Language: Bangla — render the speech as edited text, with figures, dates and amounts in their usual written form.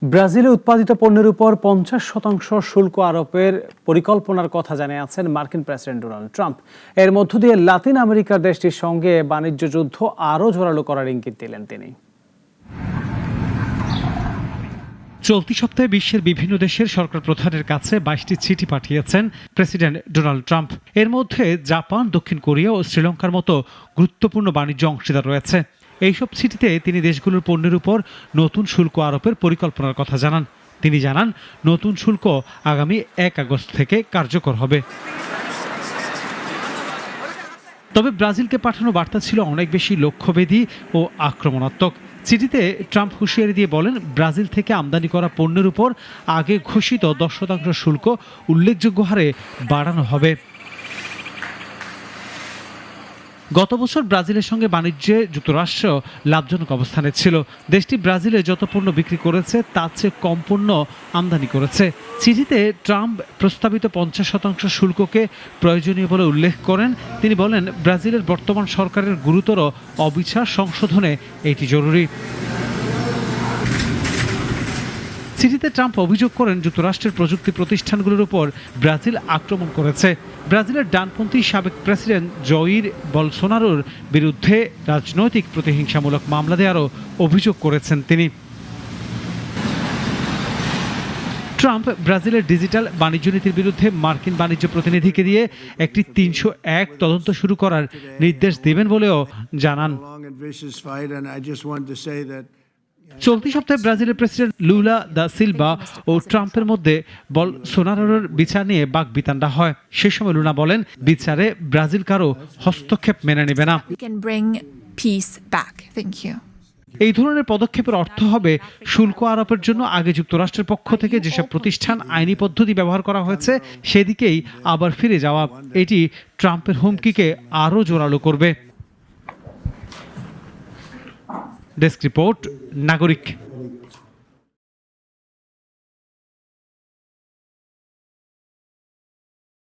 ব্রাজিলে উৎপাদিত পণ্যের উপর 50% শুল্ক আরোপের পরিকল্পনার কথা জানিয়েছেন মার্কিন প্রেসিডেন্ট ডোনাল্ড ট্রাম্প। এর মধ্য দিয়ে লাতিন আমেরিকার দেশটির সঙ্গে বাণিজ্য যুদ্ধ আরও জোরালো করার ইঙ্গিত দিলেন তিনি। চলতি সপ্তাহে বিশ্বের বিভিন্ন দেশের সরকার প্রধানের কাছে 22টি চিঠি পাঠিয়েছেন প্রেসিডেন্ট ডোনাল্ড ট্রাম্প। এর মধ্যে জাপান, দক্ষিণ কোরিয়া ও শ্রীলঙ্কার মতো গুরুত্বপূর্ণ বাণিজ্য অংশীদার রয়েছে। এইসব চিঠিতে তিনি দেশগুলোর পণ্যের উপর নতুন শুল্ক আরোপের পরিকল্পনার কথা জানান। তিনি জানান, নতুন শুল্ক আগামী 1 আগস্ট থেকে কার্যকর হবে। তবে ব্রাজিলকে পাঠানো বার্তা ছিল অনেক বেশি লক্ষ্যভেদী ও আক্রমণাত্মক। চিঠিতে ট্রাম্প হুঁশিয়ারি দিয়ে বলেন, ব্রাজিল থেকে আমদানি করা পণ্যের উপর আগে ঘোষিত 10% শুল্ক উল্লেখযোগ্য হারে বাড়ানো হবে। গত বছর ব্রাজিলের সঙ্গে বাণিজ্যে যুক্তরাষ্ট্র লাভজনক অবস্থানে ছিল। দেশটি ব্রাজিলে যত পণ্য বিক্রি করেছে তার চেয়ে কম পণ্য আমদানি করেছে। চিঠিতে ট্রাম্প প্রস্তাবিত 50% শুল্ককে প্রয়োজনীয় বলে উল্লেখ করেন। তিনি বলেন, ব্রাজিলের বর্তমান সরকারের গুরুতর অবিচার সংশোধনে এটি জরুরি। চিঠিতে ট্রাম্প অভিযোগ করেন, যুক্তরাষ্ট্রের প্রযুক্তি প্রতিষ্ঠানগুলোর উপর ব্রাজিল আক্রমণ করেছে। ব্রাজিলের ডানপন্থী সাবেক প্রেসিডেন্ট জয়ির বলসোনারোর বিরুদ্ধে রাজনৈতিক প্রতিহিংসামূলক মামলা দেওয়ারও অভিযোগ করেছেন তিনি। ট্রাম্প ব্রাজিলের ডিজিটাল বাণিজ্য নীতির বিরুদ্ধে মার্কিন বাণিজ্য প্রতিনিধিকে দিয়ে একটি 301 তদন্ত শুরু করার নির্দেশ দেবেন বলেও জানান। চলতি সপ্তাহে ব্রাজিলের প্রেসিডেন্ট লুলা দা সিলভা ও ট্রাম্পের মধ্যে বলসোনারোর বিচার নিয়ে বাকবিতণ্ডা হয়। সে সময় লুনা বলেন, বিচারে ব্রাজিল কারো হস্তক্ষেপ মেনে নেবে না। এই ধরনের পদক্ষেপের অর্থ হবে শুল্ক আরোপের জন্য আগে যুক্তরাষ্ট্রের পক্ষ থেকে যেসব প্রতিষ্ঠান আইনি পদ্ধতি ব্যবহার করা হয়েছে সেদিকেই আবার ফিরে যাওয়া। এটি ট্রাম্পের হুমকিকে আরও জোরালো করবে। ডেস্ক রিপোর্ট, নাগরিক।